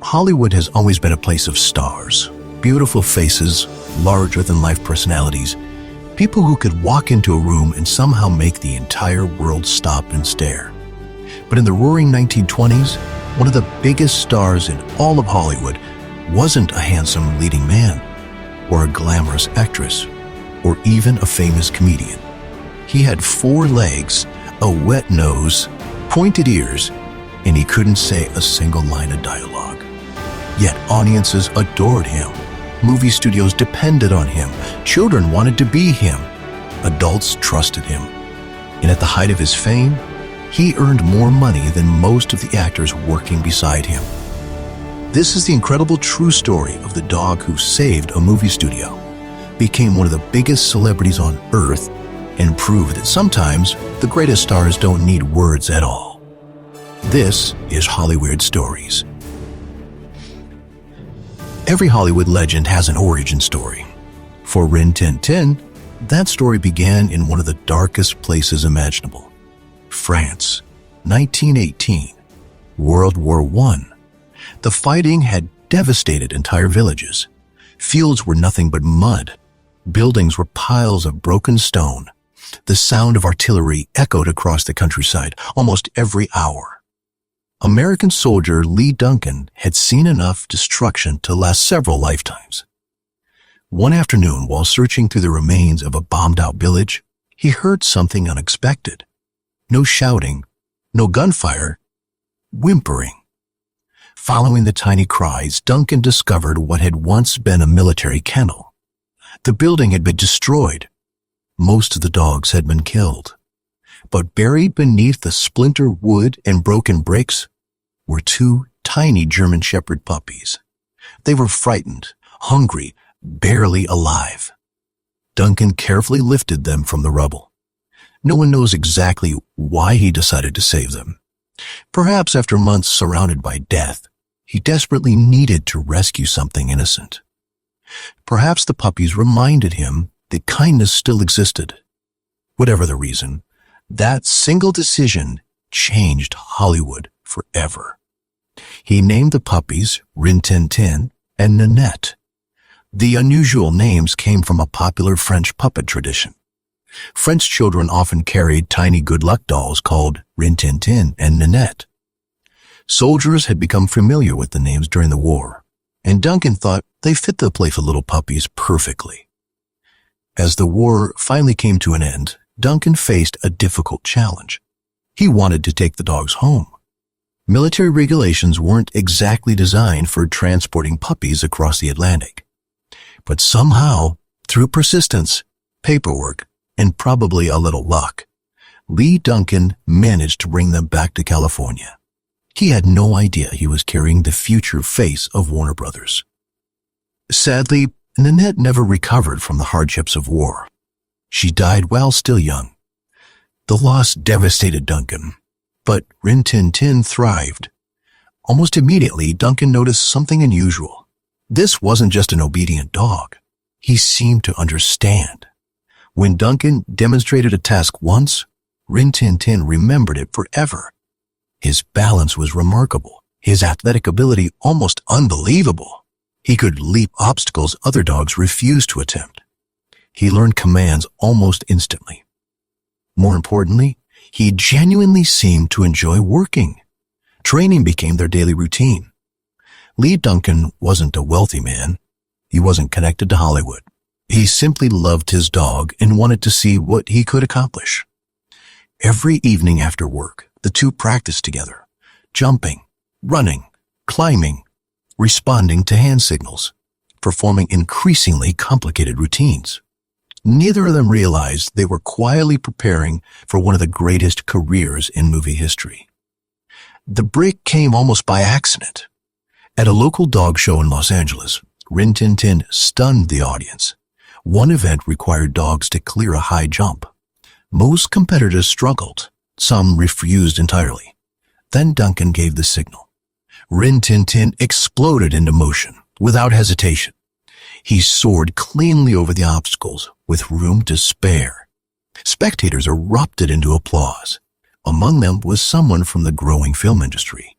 Hollywood has always been a place of stars, beautiful faces, larger-than-life personalities, people who could walk into a room and somehow make the entire world stop and stare. But in the roaring 1920s, one of the biggest stars in all of Hollywood wasn't a handsome leading man, or a glamorous actress, or even a famous comedian. He had 4 legs, a wet nose, pointed ears, and he couldn't say a single line of dialogue. Yet audiences adored him. Movie studios depended on him. Children wanted to be him. Adults trusted him. And at the height of his fame, he earned more money than most of the actors working beside him. This is the incredible true story of the dog who saved a movie studio, became one of the biggest celebrities on earth, and proved that sometimes the greatest stars don't need words at all. This is Hollyweird Stories. Every Hollywood legend has an origin story. For Rin Tin Tin, that story began in one of the darkest places imaginable. France, 1918, World War I. The fighting had devastated entire villages. Fields were nothing but mud. Buildings were piles of broken stone. The sound of artillery echoed across the countryside almost every hour. American soldier Lee Duncan had seen enough destruction to last several lifetimes. One afternoon, while searching through the remains of a bombed-out village, he heard something unexpected. No shouting, no gunfire, whimpering. Following the tiny cries, Duncan discovered what had once been a military kennel. The building had been destroyed. Most of the dogs had been killed. But buried beneath the splintered wood and broken bricks were 2 tiny German Shepherd puppies. They were frightened, hungry, barely alive. Duncan carefully lifted them from the rubble. No one knows exactly why he decided to save them. Perhaps after months surrounded by death, he desperately needed to rescue something innocent. Perhaps the puppies reminded him that kindness still existed. Whatever the reason, that single decision changed Hollywood forever. He named the puppies Rin Tin Tin and Nanette. The unusual names came from a popular French puppet tradition. French children often carried tiny good luck dolls called Rin Tin Tin and Nanette. Soldiers had become familiar with the names during the war, and Duncan thought they fit the playful little puppies perfectly. As the war finally came to an end, Duncan faced a difficult challenge. He wanted to take the dogs home. Military regulations weren't exactly designed for transporting puppies across the Atlantic. But somehow, through persistence, paperwork, and probably a little luck, Lee Duncan managed to bring them back to California. He had no idea he was carrying the future face of Warner Brothers. Sadly, Nanette never recovered from the hardships of war. She died while still young. The loss devastated Duncan, but Rin Tin Tin thrived. Almost immediately, Duncan noticed something unusual. This wasn't just an obedient dog. He seemed to understand. When Duncan demonstrated a task once, Rin Tin Tin remembered it forever. His balance was remarkable, his athletic ability almost unbelievable. He could leap obstacles other dogs refused to attempt. He learned commands almost instantly. More importantly, he genuinely seemed to enjoy working. Training became their daily routine. Lee Duncan wasn't a wealthy man. He wasn't connected to Hollywood. He simply loved his dog and wanted to see what he could accomplish. Every evening after work, the two practiced together, jumping, running, climbing, responding to hand signals, performing increasingly complicated routines. Neither of them realized they were quietly preparing for one of the greatest careers in movie history. The break came almost by accident. At a local dog show in Los Angeles, Rin Tin Tin stunned the audience. One event required dogs to clear a high jump. Most competitors struggled. Some refused entirely. Then Duncan gave the signal. Rin Tin Tin exploded into motion without hesitation. He soared cleanly over the obstacles with room to spare. Spectators erupted into applause. Among them was someone from the growing film industry.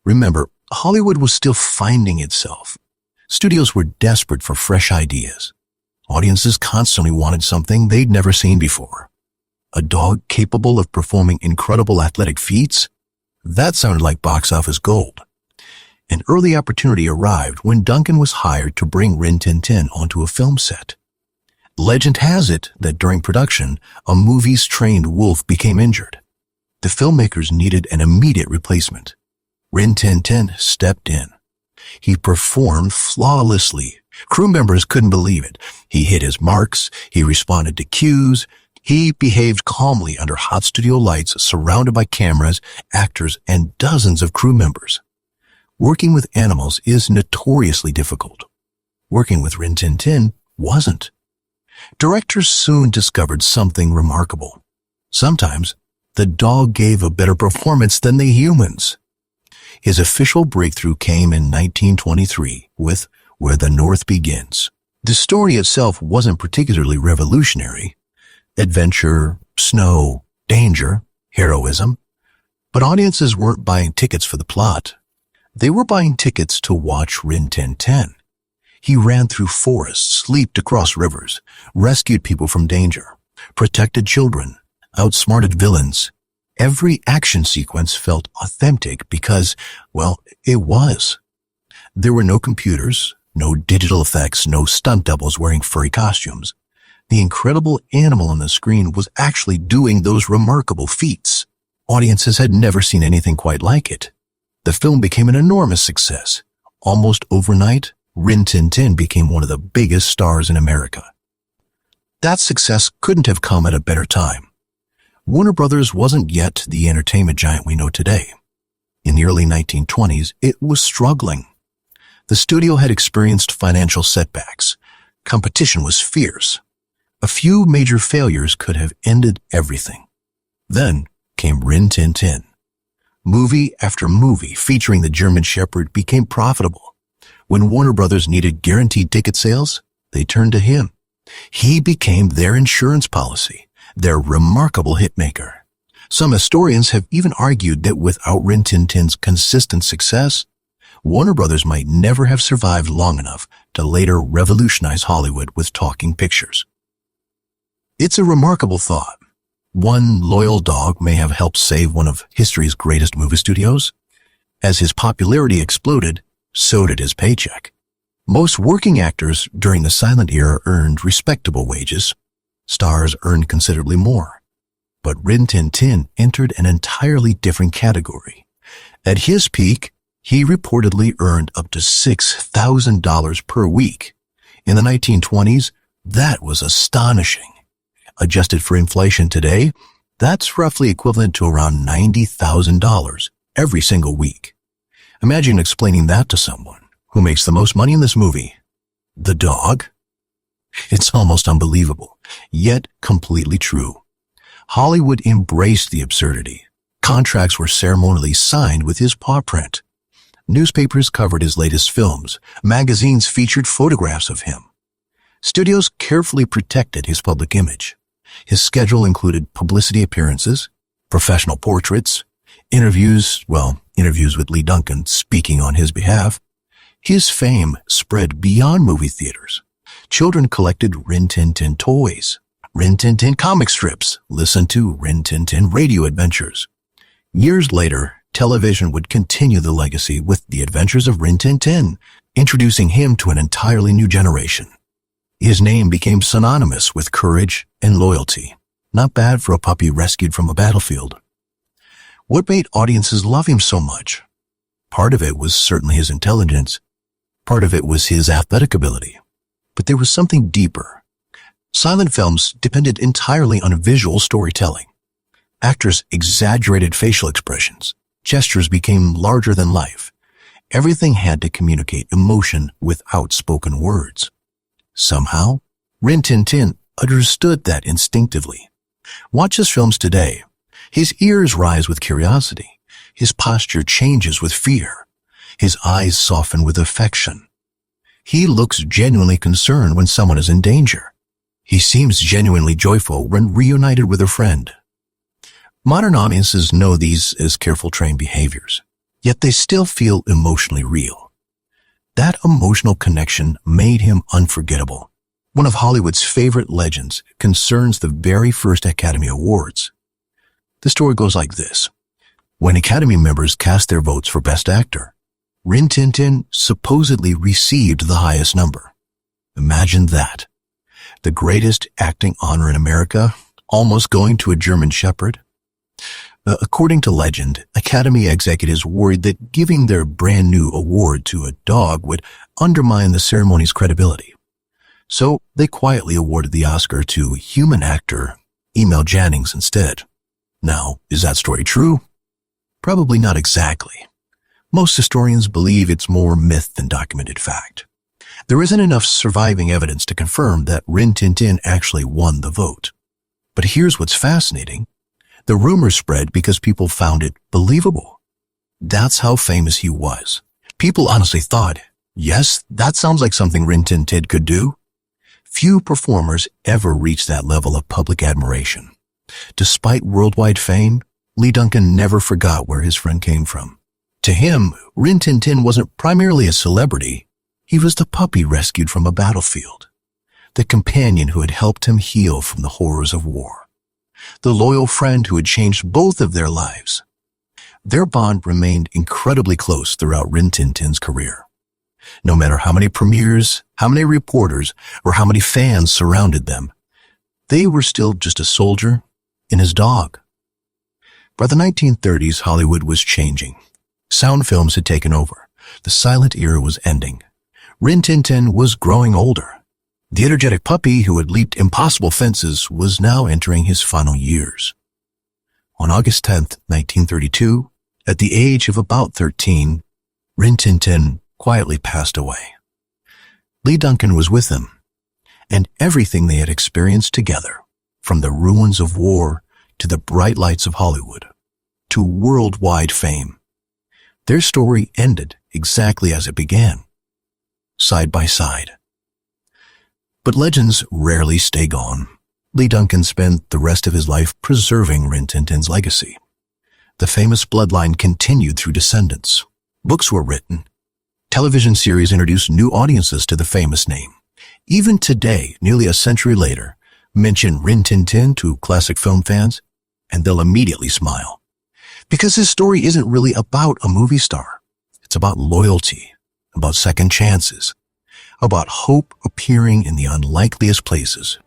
Remember, Hollywood was still finding itself. Studios were desperate for fresh ideas. Audiences constantly wanted something they'd never seen before. A dog capable of performing incredible athletic feats? That sounded like box office gold. An early opportunity arrived when Duncan was hired to bring Rin Tin Tin onto a film set. Legend has it that during production, a movie's trained wolf became injured. The filmmakers needed an immediate replacement. Rin Tin Tin stepped in. He performed flawlessly. Crew members couldn't believe it. He hit his marks, he responded to cues, he behaved calmly under hot studio lights surrounded by cameras, actors, and dozens of crew members. Working with animals is notoriously difficult. Working with Rin Tin Tin wasn't. Directors soon discovered something remarkable. Sometimes, the dog gave a better performance than the humans. His official breakthrough came in 1923 with Where the North Begins. The story itself wasn't particularly revolutionary. Adventure, snow, danger, heroism. But audiences weren't buying tickets for the plot. They were buying tickets to watch Rin Tin Tin. He ran through forests, leaped across rivers, rescued people from danger, protected children, outsmarted villains. Every action sequence felt authentic because, well, it was. There were no computers, no digital effects, no stunt doubles wearing furry costumes. The incredible animal on the screen was actually doing those remarkable feats. Audiences had never seen anything quite like it. The film became an enormous success. Almost overnight, Rin Tin Tin became one of the biggest stars in America. That success couldn't have come at a better time. Warner Brothers wasn't yet the entertainment giant we know today. In the early 1920s, it was struggling. The studio had experienced financial setbacks. Competition was fierce. A few major failures could have ended everything. Then came Rin Tin Tin. Movie after movie featuring the German Shepherd became profitable. When Warner Brothers needed guaranteed ticket sales, they turned to him. He became their insurance policy, their remarkable hitmaker. Some historians have even argued that without Rin Tin Tin's consistent success, Warner Brothers might never have survived long enough to later revolutionize Hollywood with talking pictures. It's a remarkable thought. One loyal dog may have helped save one of history's greatest movie studios. As his popularity exploded, so did his paycheck. Most working actors during the silent era earned respectable wages. Stars earned considerably more. But Rin Tin Tin entered an entirely different category. At his peak, he reportedly earned up to $6,000 per week. In the 1920s, that was astonishing. Adjusted for inflation today, that's roughly equivalent to around $90,000 every single week. Imagine explaining that to someone who makes the most money in this movie. The dog? It's almost unbelievable, yet completely true. Hollywood embraced the absurdity. Contracts were ceremonially signed with his paw print. Newspapers covered his latest films. Magazines featured photographs of him. Studios carefully protected his public image. His schedule included publicity appearances, professional portraits, interviews with Lee Duncan speaking on his behalf. His fame spread beyond movie theaters. Children collected Rin Tin Tin toys, Rin Tin Tin comic strips, listened to Rin Tin Tin radio adventures. Years later, television would continue the legacy with The Adventures of Rin Tin Tin, introducing him to an entirely new generation. His name became synonymous with courage and loyalty. Not bad for a puppy rescued from a battlefield. What made audiences love him so much? Part of it was certainly his intelligence. Part of it was his athletic ability. But there was something deeper. Silent films depended entirely on visual storytelling. Actors exaggerated facial expressions. Gestures became larger than life. Everything had to communicate emotion without spoken words. Somehow, Rin Tin Tin understood that instinctively. Watch his films today. His ears rise with curiosity. His posture changes with fear. His eyes soften with affection. He looks genuinely concerned when someone is in danger. He seems genuinely joyful when reunited with a friend. Modern audiences know these as careful trained behaviors. yet they still feel emotionally real. That emotional connection made him unforgettable. One of Hollywood's favorite legends concerns the very first Academy Awards. The story goes like this. When Academy members cast their votes for Best Actor, Rin Tin Tin supposedly received the highest number. Imagine that. The greatest acting honor in America, almost going to a German Shepherd. According to legend, Academy executives worried that giving their brand new award to a dog would undermine the ceremony's credibility. So they quietly awarded the Oscar to human actor Emil Jannings instead. Now, is that story true? Probably not exactly. Most historians believe it's more myth than documented fact. There isn't enough surviving evidence to confirm that Rin Tin Tin actually won the vote. But here's what's fascinating. The rumors spread because people found it believable. That's how famous he was. People honestly thought, yes, that sounds like something Rin Tin Tin could do. Few performers ever reached that level of public admiration. Despite worldwide fame, Lee Duncan never forgot where his friend came from. To him, Rin Tin Tin wasn't primarily a celebrity. He was the puppy rescued from a battlefield, the companion who had helped him heal from the horrors of war, the loyal friend who had changed both of their lives. Their bond remained incredibly close throughout Rin Tin Tin's career. No matter how many premieres, how many reporters, or how many fans surrounded them, they were still just a soldier and his dog. By the 1930s, Hollywood was changing. Sound films had taken over. The silent era was ending. Rin Tin Tin was growing older. The energetic puppy who had leaped impossible fences was now entering his final years. On August 10th, 1932, at the age of about 13, Rin Tin Tin quietly passed away. Lee Duncan was with him, and everything they had experienced together, from the ruins of war to the bright lights of Hollywood, to worldwide fame. Their story ended exactly as it began, side by side. But legends rarely stay gone. Lee Duncan spent the rest of his life preserving Rin Tin Tin's legacy. The famous bloodline continued through descendants. Books were written. Television series introduced new audiences to the famous name. Even today, nearly a century later, mention Rin Tin Tin to classic film fans, and they'll immediately smile. Because his story isn't really about a movie star. It's about loyalty, about second chances, about hope appearing in the unlikeliest places.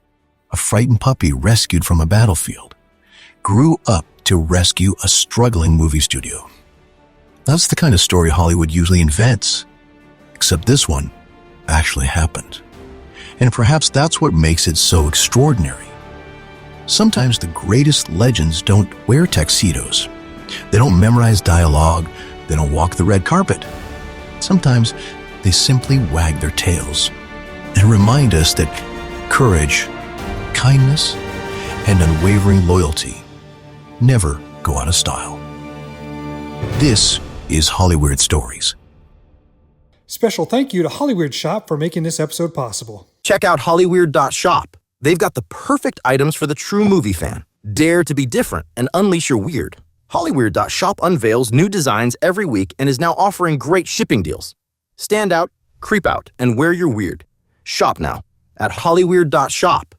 A frightened puppy rescued from a battlefield grew up to rescue a struggling movie studio. That's the kind of story Hollywood usually invents, except this one actually happened. And perhaps that's what makes it so extraordinary. Sometimes the greatest legends don't wear tuxedos. They don't memorize dialogue. They don't walk the red carpet. Sometimes they simply wag their tails and remind us that courage, kindness, and unwavering loyalty never go out of style. This is Hollyweird Stories. Special thank you to Hollyweird Shop for making this episode possible. Check out Hollyweird.shop. They've got the perfect items for the true movie fan. Dare to be different and unleash your weird. Hollyweird.shop unveils new designs every week and is now offering great shipping deals. Stand out, creep out, and wear your weird. Shop now at Hollyweird.shop.